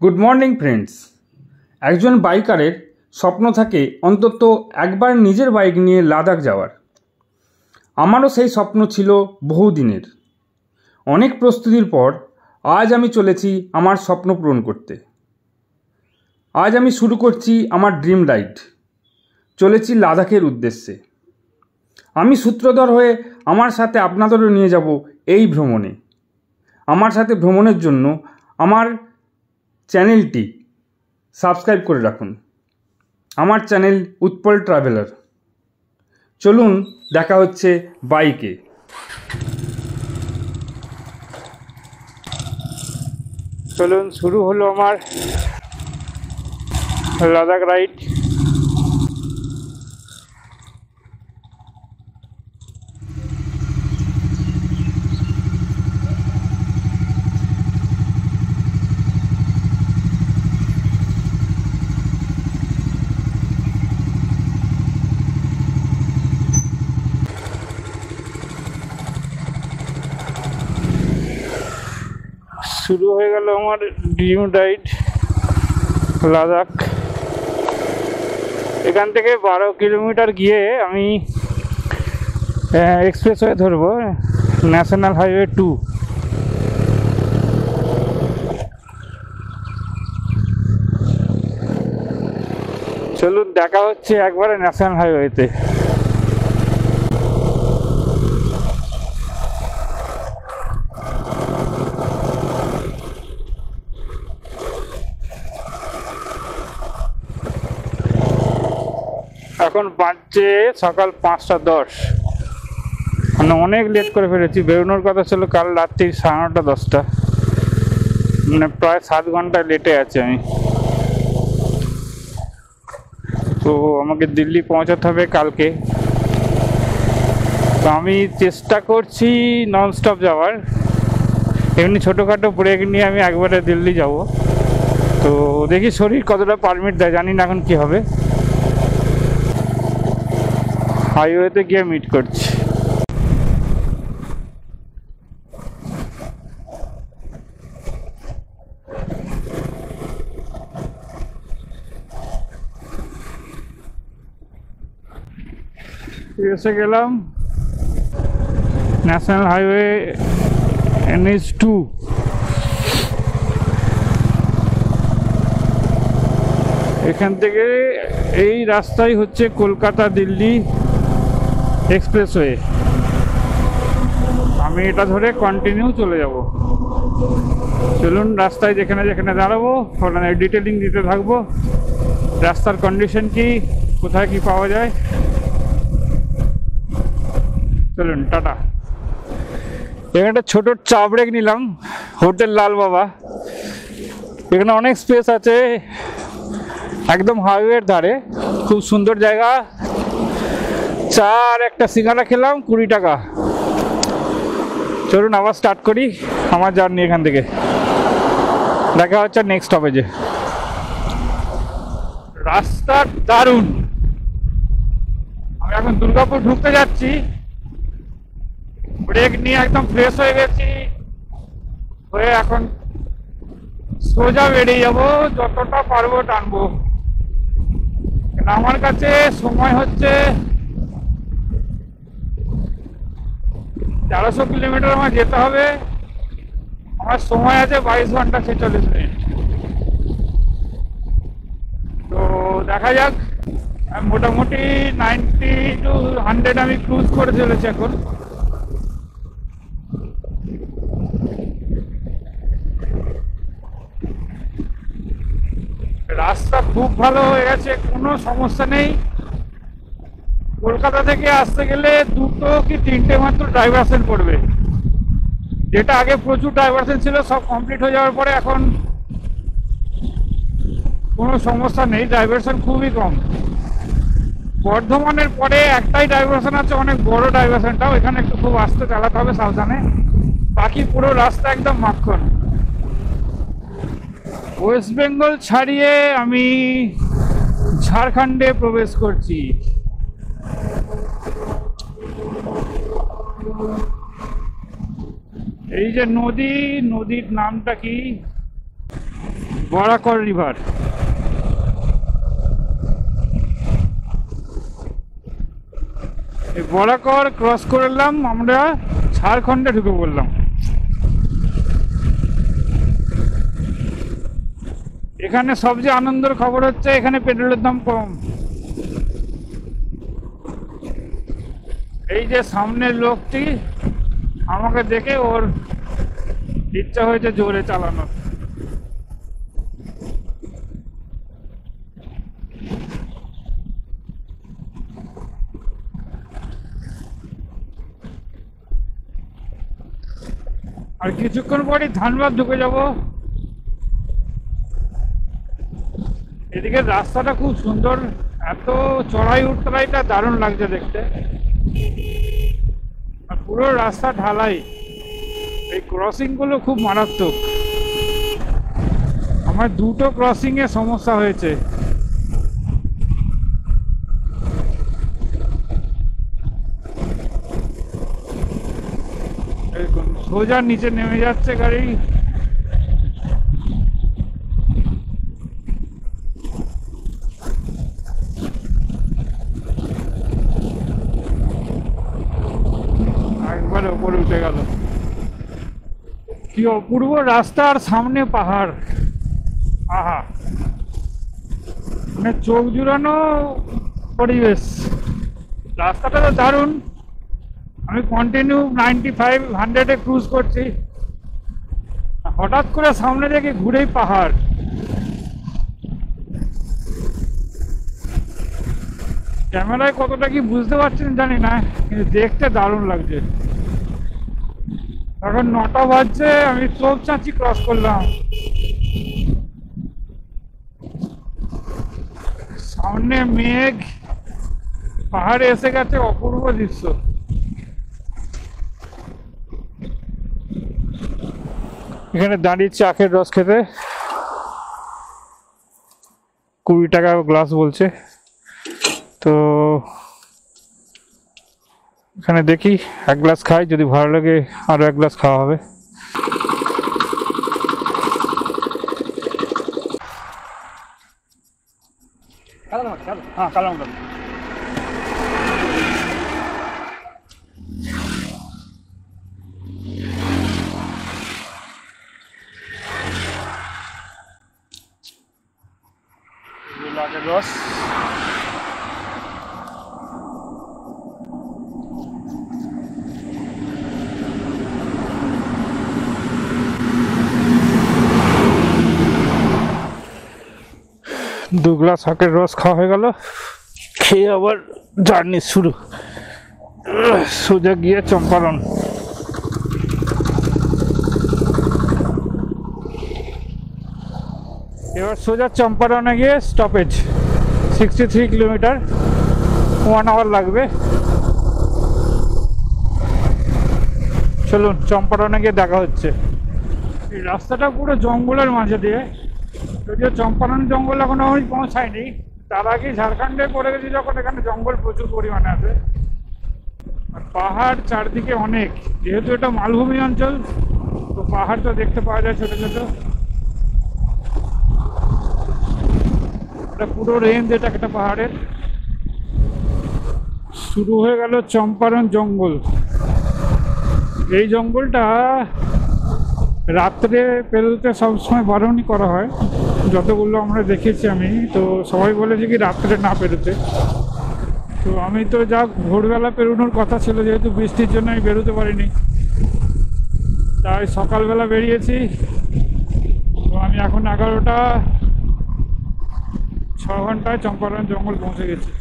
Good morning friends. একজন বাইকারের স্বপ্ন থাকে অন্তত একবার নিজের বাইক নিয়ে লাদাখ যাওয়ার। আমারও সেই স্বপ্ন ছিল বহুদিনের। অনেক প্রস্তুতির পর আজ আমি চলেছি আমার স্বপ্ন পূরণ করতে। আজ আমি শুরু করছি আমার ড্রিম রাইড। চলেছি লাদাখের উদ্দেশ্যে। আমি সূত্রধর হয়ে আমার সাথে আপনাদেরও নিয়ে যাব এই ভ্রমণে। আমার সাথে ভ্রমণের জন্য আমার চ্যানেলটি সাবস্ক্রাইব করে রাখুন। আমার চ্যানেল উৎপল ট্রাভেলার। চলুন দেখা হচ্ছে বাইকে। চলুন শুরু হলো আমার লাদাখ রাইড। শুরু হয়ে গেল আমার ড্রিম রাইড লাদাখ। এখান থেকে 12 কিলোমিটার গিয়ে আমি এক্সপ্রেসওয়ে ধরবো, ন্যাশনাল হাইওয়ে 2। চলুন দেখা হচ্ছে একবারে ন্যাশনাল হাইওয়েতে। এখন বাজছে সকাল 5:10, মানে অনেক লেট করে ফেলেছি। বেরোনোর কথা ছিল কাল রাত্রি 9:30 10টা, মানে প্রায় 7 ঘন্টা লেটে আছি আমি। তো আমাকে দিল্লি পৌঁছাতে হবে কালকে। তো আমি চেষ্টা করছি ননস্টপ যাওয়ার। এমনি ছোটোখাটো ব্রেক নিয়ে আমি একবারে দিল্লি যাব। তো দেখি শরীর কতটা পারমিট দেয়, জানি না এখন কি হবে। হাইওয়েতে গিয়ে মিট করছি। এসে গেলাম ন্যাশনাল হাইওয়ে NH2। এখান থেকে এই রাস্তাই হচ্ছে কলকাতা দিল্লি এক্সপ্রেসওয়ে। আমি এটা ধরে কন্টিনিউ চলে যাব। চলুন রাস্তায় যেখানে যেখানে দাঁড়াবো ওখানে ডিটেলিং দিতে থাকবো, রাস্তার কন্ডিশন কি, কোথায় কি পাওয়া যায়। চলুন টাটা। এখানে একটা ছোট চা ব্রেক নিলাম, হোটেল লাল বাবা। এখানে অনেক স্পেস আছে, একদম হাইওয়ের ধারে, খুব সুন্দর জায়গা। চা আর একটা সিঙ্গারা খেলাম, 20 টাকা। চলুন আবার স্টার্ট করি আমার জার্নি এখান থেকে। দেখা হচ্ছে নেক্সট স্টপেজে। রাস্তা দারুণ। আমি এখন দুর্গাপুর ঢুকতে যাচ্ছি, ব্রেক নিয়ে একদম ফ্রেশ হয়ে গেছি, হয়ে এখন সোজা বেরিয়ে যাবো, যতটা পারবো টানবো। আমার কাছে সময় হচ্ছে 1300 কিলোমিটার আমার যেতে হবে। আমার সময় আছে 22 ঘন্টা 46 মিনিট। তো দেখা যাক। মোটামুটি 90 to 100 আমি ক্রুজ করে চলেছি এখন। রাস্তা খুব ভালো হয়ে গেছে, কোনো সমস্যা নেই। কলকাতা থেকে আসতে গেলে 2 কি 3টে মাত্র ডাইভারশন পড়বে, যেটা আগে প্রচুর ডাইভারশন ছিল। সব কমপ্লিট হয়ে যাওয়ার পরে এখন কোনো সমস্যা নেই, ডাইভারশন খুবই কম। বর্ধমানের পরে একটাই ডাইভারশন আছে, অনেক বড় ডাইভারশনটাও, এখানে একটু খুব আস্তে চালাতে হবে, সাবধানে। বাকি পুরো রাস্তা একদম মাখন। ওয়েস্ট বেঙ্গল ছাড়িয়ে আমি ঝাড়খণ্ডে প্রবেশ করছি। এই যে নদী, নদীর নামটা কি বরাকর রিভার। এই বরাকর ক্রস করলাম, আমরা ঝাড়খণ্ডে ঢুকে পড়লাম। এখানে সবচেয়ে আনন্দের খবর হচ্ছে এখানে পেট্রোলের দাম কম। এই যে সামনের লোকটি আমাকে দেখে ওর ইচ্ছা হয়েছে জোরে চালানোর। আর কিছুক্ষণ পরই ধানবাদ ঢুকে যাব। এদিকে রাস্তাটা খুব সুন্দর, এত চড়াই উত্তরাইটা দারুণ লাগছে দেখতে। আর পুরো রাস্তা ঢালাই, এই ক্রসিং গুলো খুব মারাত্মক। আমার দুটো ক্রসিং এ সমস্যা হয়েছে। সোজা নিচে নেমে যাচ্ছে গাড়ি। একবারে উপরে উঠে গেল। কি অপূর্ব রাস্তা, আর সামনে পাহাড়। আহা, মানে চোখ জুড়ানো পরিবেশ। রাস্তাটা তো দারুণ। আমি কন্টিনিউ 95-100-এ ক্রুজ করছি, হঠাৎ করে সামনে দেখে ঘুরেই পাহাড়। ক্যামেরায় কতটা কি বুঝতে পারছেন জানি না, কিন্তু দেখতে দারুণ লাগছে। এখন 9টা বাজছে, আমি তোপচাঁচি ক্রস করলাম। সামনে মেঘ, পাহাড়ে এসে গেছে, অপূর্ব দৃশ্য। এখানে দাঁড়িয়েছি আখের রস খেতে, 20 টাকা গ্লাস বলছে। তো এখানে দেখি 1 গ্লাস খাই, যদি ভালো লাগে আরো 1 গ্লাস খাওয়া হবে। হ্যাঁ, কালাম আখের রস। দু গ্লাস আখের রস খাওয়া হয়ে গেল। খেয়ে আবার জার্নি শুরু, সোজা গিয়ে চম্পারণ। এবার সোজা চম্পারণে গিয়ে স্টপেজ, 63 কিলোমিটার, 1 আওয়ার লাগবে। চলুন চম্পারণে গিয়ে দেখা হচ্ছে। এই রাস্তাটা পুরো জঙ্গলের মাঝে দিয়ে, যদিও চম্পারণ জঙ্গল এখনো আমি পৌঁছায়নি। তার আগে ঝাড়খণ্ডে পড়ে গেছি যখন, এখানে জঙ্গল প্রচুর পরিমাণে আছে। আর পাহাড় চারদিকে অনেক, যেহেতু এটা মালভূমি অঞ্চল, তো পাহাড় তো দেখতে পাওয়া যায় ছোট ছোট। এটা পুরো রেঞ্জ, এটা একটা পাহাড়ের। শুরু হয়ে গেল চম্পারণ জঙ্গল। এই জঙ্গলটা রাত্রে পেরোতে সবসময় বারণই করা হয়, যতগুলো আমরা দেখেছি আমি। তো সবাই বলেছে কি রাত্রে না পেরোতে। তো আমি তো যা ভোরবেলা পেরোনোর কথা ছিল, যেহেতু বৃষ্টির জন্য আমি বেরোতে পারিনি, তাই সকালবেলা বেরিয়েছি। তো আমি এখন 11টা 6 ঘন্টায় চম্পারণ জঙ্গল পৌঁছে গেছি।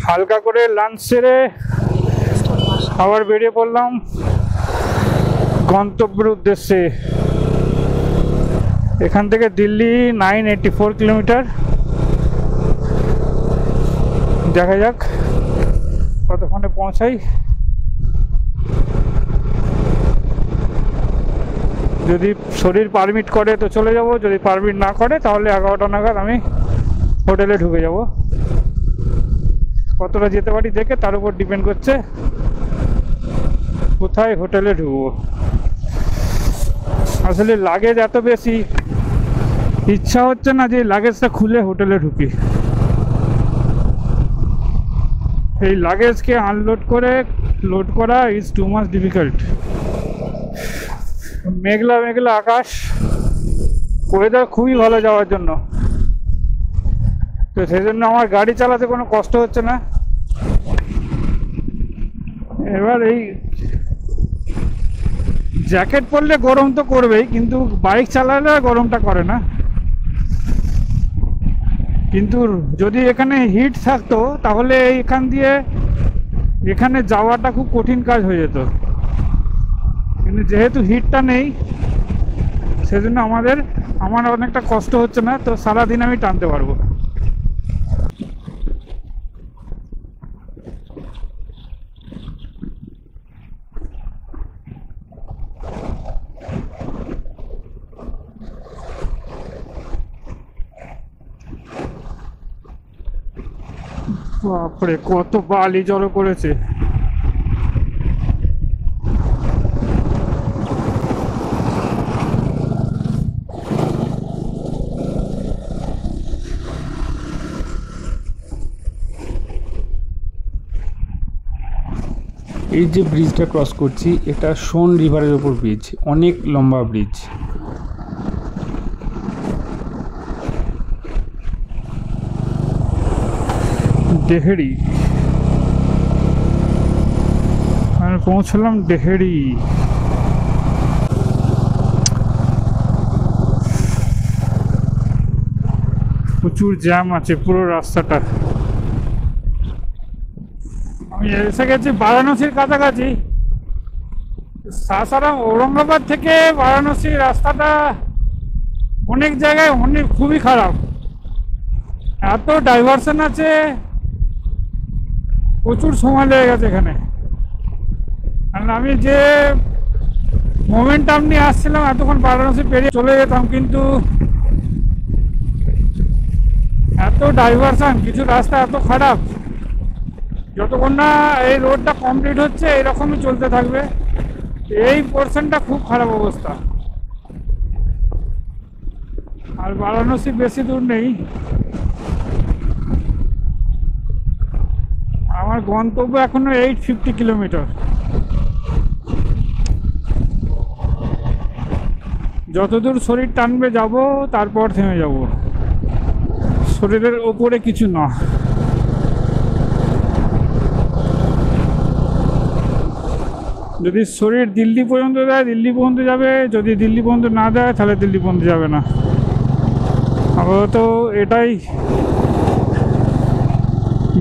হালকা করে লাঞ্চ সেরে আবার বেরিয়ে পড়লাম গন্তব্যের উদ্দেশ্যে। এখান থেকে দিল্লি 984 কিলোমিটার। দেখা যাক কতক্ষণে পৌঁছাই। যদি শরীর পারমিট করে তো চলে যাব, যদি পারমিট না করে তাহলে 11টা নাগাদ আমি হোটেলে ঢুকে যাব। কতটা যেতে পারি দেখে তার উপর ডিপেন্ড করছে কোথায় হোটেলে ঢুকবো। আসলে লাগেজ এত বেশি, ইচ্ছা হচ্ছে না যে লাগেজটা খুলে হোটেলে ঢুকি। এই লাগেজকে আনলোড করে লোড করা is too much difficult. Meghla Meghla Akash, weather খুবই ভালো যাওয়ার জন্য, তো সেই জন্য আমার গাড়ি চালাতে কোনো কষ্ট হচ্ছে না। এবার এই জ্যাকেট পরলে গরম তো করবেই, কিন্তু বাইক চালালে গরমটা করে না। কিন্তু যদি এখানে হিট থাকতো তাহলে এখান দিয়ে এখানে যাওয়াটা খুব কঠিন কাজ হয়ে যেত, কিন্তু যেহেতু হিটটা নেই সেজন্য আমার অনেকটা কষ্ট হচ্ছে না, তো সারাদিন আমি টানতে পারবো। বাপরে কত বালি জড়ো করেছে। এই যে ব্রিজটা ক্রস করছি এটা সোন রিভারের ওপর ব্রিজ, অনেক লম্বা ব্রিজ। ডেহেরি, আমি পৌঁছলাম ডেহেরি। প্রচুর জ্যাম আছে পুরো রাস্তাটা। আমি এসে গেছি বারাণসীর কাছাকাছি। সাসারাম ঔরঙ্গাবাদ থেকে বারাণসী রাস্তাটা অনেক জায়গায় খুবই খারাপ, এত ডাইভারশন আছে, প্রচুর সময় লেগে গেছে এখানে। কারণ আমি যে মোমেন্টাম নিয়ে আসছিলাম এতক্ষণ বারাণসী পেরিয়ে চলে যেতাম, কিন্তু এত ডাইভারশন, কিছু রাস্তা এত খারাপ, যতক্ষণ না এই রোডটা কমপ্লিট হচ্ছে এইরকমই চলতে থাকবে। এই পোর্শনটা খুব খারাপ অবস্থা। আর বারাণসী বেশি দূর নেই, আমার গন্তব্য এখনো 850 কিলোমিটার। যতদূর শরীর টানবে যাব, তারপর থেমে যাব, শরীরের ওপরে কিছু না। যদি শরীর দিল্লি পর্যন্ত দেয় দিল্লি পর্যন্ত যাবে, যদি দিল্লি পর্যন্ত না দেয় তাহলে দিল্লি পর্যন্ত যাবে না। আপাতত এটাই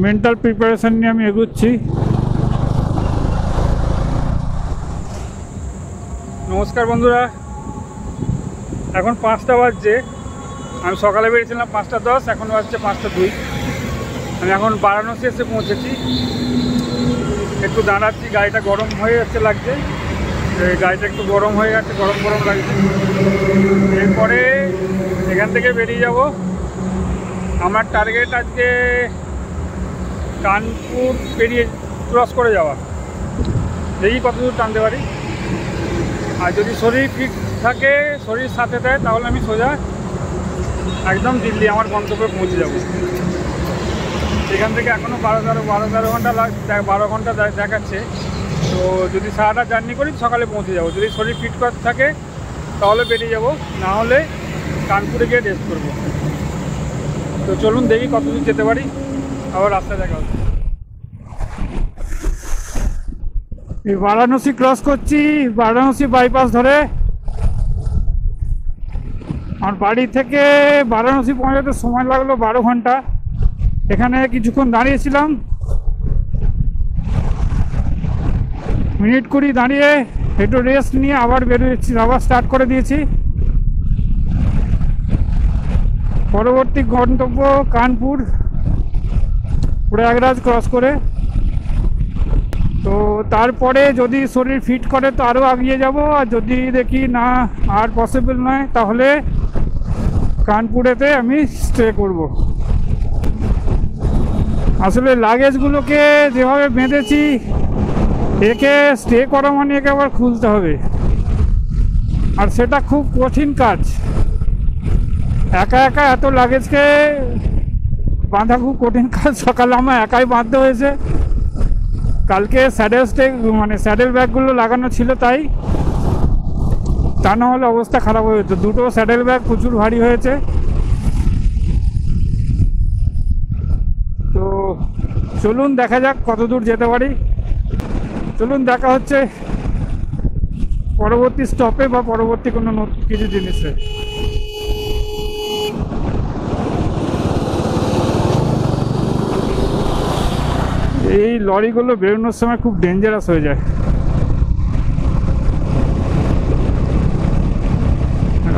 মেন্টাল প্রিপারেশন নিয়ে আমি এগোচ্ছি। নমস্কার বন্ধুরা, এখন 5টা বাজছে। আমি সকালে বেরিয়েছিলাম 5টা 10, এখন বাজছে 5টা 2। আমি এখন বারাণসী এসে পৌঁছেছি। একটু দাঁড়াচ্ছি, গাড়িটা গরম হয়ে যাচ্ছে লাগছে, গাড়িটা একটু গরম হয়ে গেছে, গরম গরম লাগছে। এরপরে এখান থেকে বেরিয়ে যাব। আমার টার্গেট আজকে কানপুর পেরিয়ে ক্রস করে যাওয়া, দেখি কতদূর টানতে পারি। আর যদি শরীর ফিট থাকে, শরীর সাথে দেয়, তাহলে আমি সোজা একদম দিল্লি আমার গন্তব্যে পৌঁছে যাব। এখান থেকে এখনও 12 ঘন্টা 12 ঘন্টা দেখাচ্ছে। তো যদি সারাটা জার্নি করি সকালে পৌঁছে যাব। যদি শরীর ফিট থাকে তাহলে বেরিয়ে যাব, না হলে কানপুরে গিয়ে রেস্ট করব। তো চলুন দেখি কতদূর যেতে পারি, আবার রাস্তায় দেখা হবে। এই বারাণসী ক্রস করছি, বারাণসী বাইপাস ধরে। আমার বাড়ি থেকে বারাণসী পৌঁছাতে সময় লাগলো 12 ঘন্টা। এখানে কিছুক্ষণ দাঁড়িয়েছিলাম, মিনিট 20 দাঁড়িয়ে একটু রেস্ট নিয়ে আবার বেরিয়েছি, আবার স্টার্ট করে দিয়েছি। পরবর্তী গন্তব্য কানপুর, প্রয়াগরাজ ক্রস করে। তো তারপরে যদি শরীর ফিট করে তো আরও এগিয়ে যাব, আর যদি দেখি না আর পসিবল নয় তাহলে কানপুরেতে আমি স্টে করব। আসলে লাগেজগুলোকে যেভাবে বেঁধেছি, একে স্টে করা মানে একে আবার খুলতে হবে, আর সেটা খুব কঠিন কাজ। একা একা এত লাগেজকে বাঁধা খুব কঠিন কাজ। সকালে আমার একাই বাঁধতে হয়েছে। কালকে স্যাডেল ব্যাগগুলো লাগানো ছিল, তাই তা না হলে অবস্থা খারাপ হয়ে যেত। দুটো স্যাডেল ব্যাগ প্রচুর ভারী হয়েছে। তো চলুন দেখা যাক কত দূর যেতে পারি। চলুন দেখা হচ্ছে পরবর্তী স্টপে বা পরবর্তী কোনো কিছু জিনিসে। এই লরিগুলো বেরোনোর সময় খুব ডেঞ্জারাস হয়ে যায়।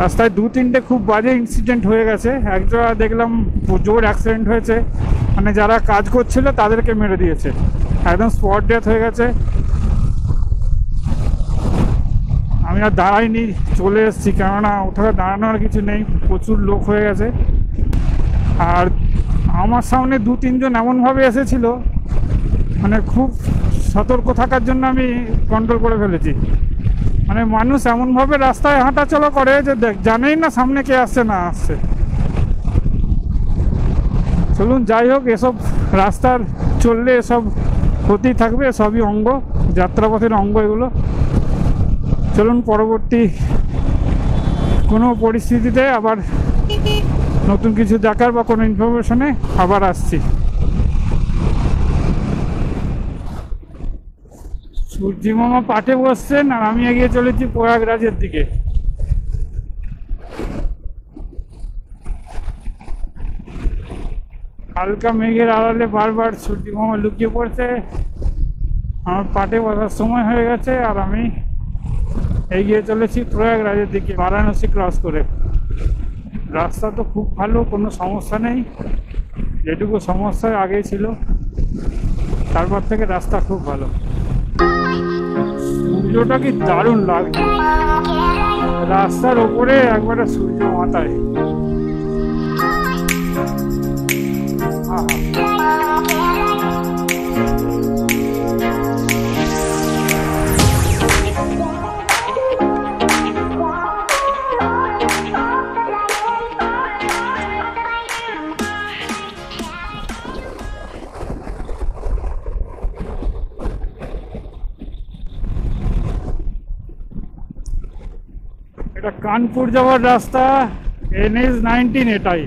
রাস্তায় 2-3টে খুব বাজে ইনসিডেন্ট হয়ে গেছে। একজোড়া দেখলাম জোর অ্যাক্সিডেন্ট হয়েছে, মানে যারা কাজ করছিল তাদেরকে মেরে দিয়েছে, একদম স্পট ডেথ হয়ে গেছে। আমি আর দাঁড়াইনি, চলে এসেছি, কেননা ওঠায় দাঁড়ানোর কিছু নেই, প্রচুর লোক হয়ে গেছে। আর আমার সামনে 2-3জন এমনভাবে এসেছিল, মানে খুব সতর্ক থাকার জন্য আমি কন্ট্রোল করে ফেলেছি। মানে মানুষ এমনভাবে রাস্তায় হাঁটাচলা করে যে জানেই না সামনে কে আসছে না আসছে। চলুন যাই হোক, এসব রাস্তার চললে এসব হতেই থাকবে, সবই অঙ্গ, যাত্রাপথের অঙ্গ এগুলো। চলুন পরবর্তী কোনো পরিস্থিতিতে আবার নতুন কিছু দেখার বা কোনো ইনফরমেশনে আবার আসছি। সূর্যি মামা পাটে বসছেন আর আমি এগিয়ে চলেছি প্রয়াগরাজের দিকে। হালকা মেঘের আড়ালে বারবার সূর্যি মামা লুকিয়ে পড়ছে। আমার পাটে বসার সময় হয়ে গেছে আর আমি এগিয়ে চলেছি প্রয়াগরাজের দিকে, বারাণসী ক্রস করে। রাস্তা তো খুব ভালো, কোনো সমস্যা নেই, যেটুকু সমস্যা আগেই ছিল, তারপর থেকে রাস্তা খুব ভালো। সূর্যটা কি দারুণ লাগছে, রাস্তার ওপরে একবারে সূর্য মাথায়। এটা কানপুর যাওয়ার রাস্তা, NH-19 এটাই।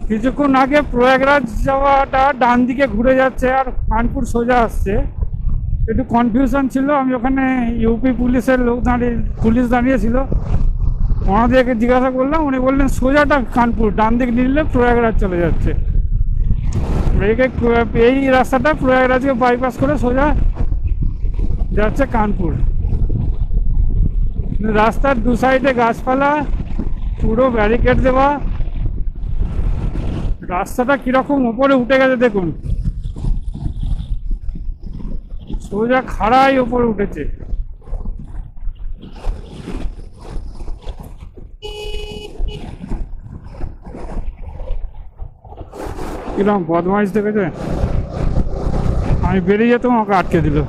কিছুক্ষণ আগে প্রয়াগরাজ যাওয়াটা ডান দিকে ঘুরে যাচ্ছে আর কানপুর সোজা আসছে, একটু কনফিউশন ছিল। আমি ওখানে ইউপি পুলিশের পুলিশ দাঁড়িয়েছিল, ওনাদেরকে জিজ্ঞাসা করলাম, উনি বললেন সোজাটা কানপুর, ডান দিকে নিলে প্রয়াগরাজ চলে যাচ্ছে। এই রাস্তাটা প্রয়াগরাজকে বাইপাস করে সোজা যাচ্ছে কানপুর। রাস্তার দু সাইডে গাছপালা, পুরো ব্যারিকেড দেওয়া। রাস্তাটা কিরকম উপরে উঠে গেছে দেখুন, সোজা খাড়াই উপরে উঠেছে। কিরকম বদমাইশ দেখেছে, আমি বেরিয়ে যেতাম, আমাকে আটকে দিল।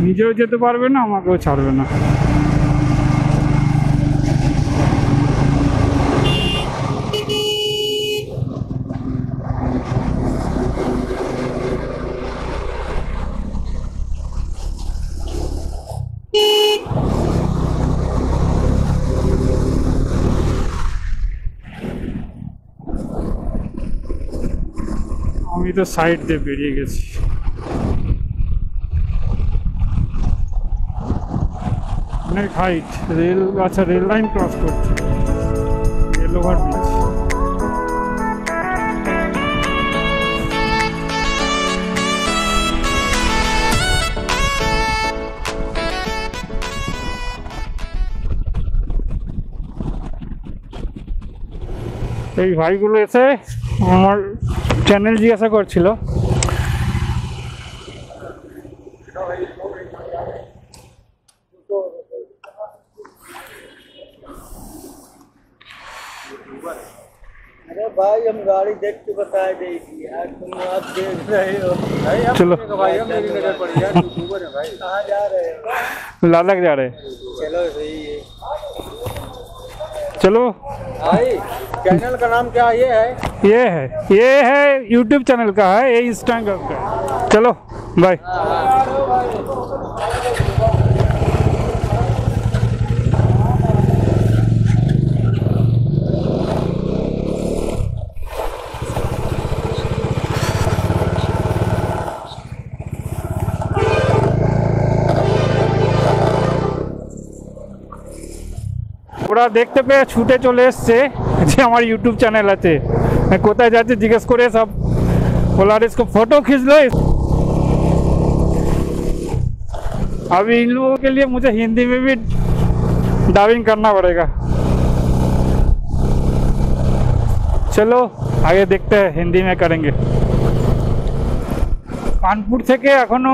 নিজেও যেতে পারবে না, আমাকেও ছাড়বে না। আমি তো সাইড দিয়ে বেরিয়ে গেছি। অনেক হাইট, রেল, আচ্ছা রেল লাইন ক্রস করছে, রেল ওভার ব্রিজ। এই ভাইগুলো এসে আমার চ্যানেল জিজ্ঞাসা করছিল, भाई हम गाड़ी देख के बता देगी यार, तुम आप देख रहे हो भाई। हम चलो भाई हम मेरी नजर पड़ी यार, यूट्यूबर है भाई। कहाँ जा रहे हो? लद्दाख जा रहे हैं। चलो सही है चलो भाई। चैनल का नाम क्या ये है? ये है यूट्यूब चैनल का है, ये इंस्टाग्राम का है। चलो बाय। ওরা দেখতে পেয়ে ছুটে চলে এসছে যে আমার यूट्यूब चैनल আছে, मैं কোথায় যাচ্ছি জিজ্ঞেস করে सब बोला इसको फोटो खींच लो। अभी इन लोगों के लिए मुझे हिंदी में भी डबिंग करना पड़ेगा। चलो आगे देखते हैं, हिंदी में करेंगे। कानपुर থেকে এখনো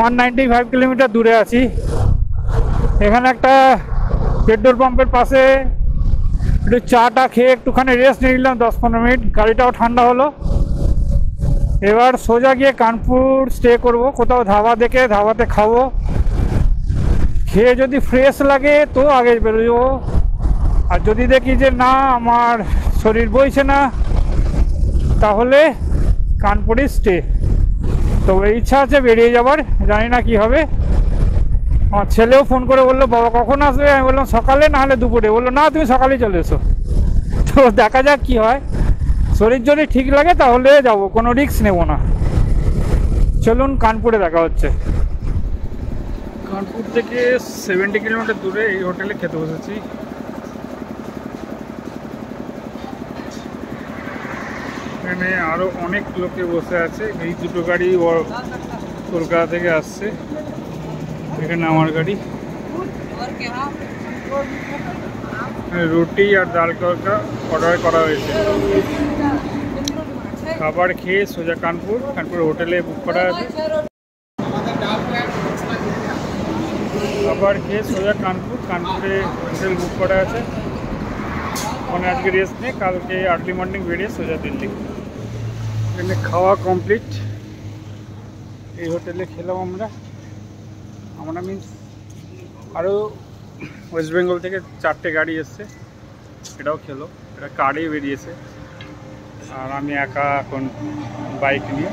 195 কিলোমিটার দূরে আছি। এখানে একটা পেট্রোল পাম্পের পাশে একটু চাটা খেয়ে একটুখানি রেস্ট নিয়ে নিলাম 10-15 মিনিট, গাড়িটাও ঠান্ডা হলো। এবার সোজা গিয়ে কানপুর স্টে করব, কোথাও ধাবা দেখে ধাবাতে খাবো, খেয়ে যদি ফ্রেশ লাগে তো আগে বেরোবো। আর যদি দেখি যে না আমার শরীর বইছে না তাহলে কানপুরে স্টে। তো ইচ্ছা আছে বেরিয়ে যাবার, জানি না কি হবে। আমার ছেলেও ফোন করে বললো বাবা কখন আসবে, আমি বললাম সকালে না হলে দুপুরে। বললো না তুমি সকালেই চলে এসো। তো দেখা যাক কি হয়, শরীর যদি ঠিক লাগে তাহলে যাব, কোনো রিস্ক নেব না। চলুন কানপুরে দেখা হচ্ছে। কানপুর থেকে 70 কিলোমিটার দূরে এই হোটেলে খেতে বসেছি। এখানে আরও অনেক লোকে বসে আছে। এই দুটো গাড়ি কলকাতা থেকে আসছে, এখানে আমার গাড়ি। রুটি আর ডাল তড়কা অর্ডার করা হয়েছে। খাবার খেয়ে সোজা কানপুর হোটেলে বুক করা আছে। খাবার খেয়ে সোজা কানপুরে হোটেল বুক করা আছে। মানে আজকে রেস্ট নেই, কালকে আর্লি মর্নিং বেরিয়ে সোজা দিল্লি। এখানে খাওয়া কমপ্লিট। এই হোটেলে খেলাম আমরা মিন্স আরও ওয়েস্ট বেঙ্গল থেকে 4টে গাড়ি এসছে, এটাও খেলো। এটা কারেই বেরিয়েছে আর আমি একা এখন বাইক নিয়ে।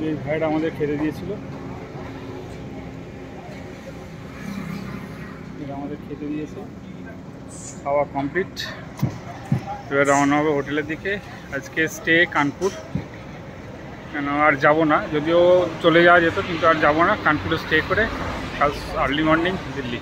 এই ভাইরা আমাদের খেতে দিয়েছিল, আমাদের খেতে দিয়েছে। খাওয়া কমপ্লিট, এবার রওনা হবে হোটেলের দিকে। আজকে স্টে কানপুর, কেন আর যাব না, যদিও চলে যাওয়া যেত কিন্তু আর যাব না। কানপুরে স্টে করে কাল আর্লি মর্নিং দিল্লি।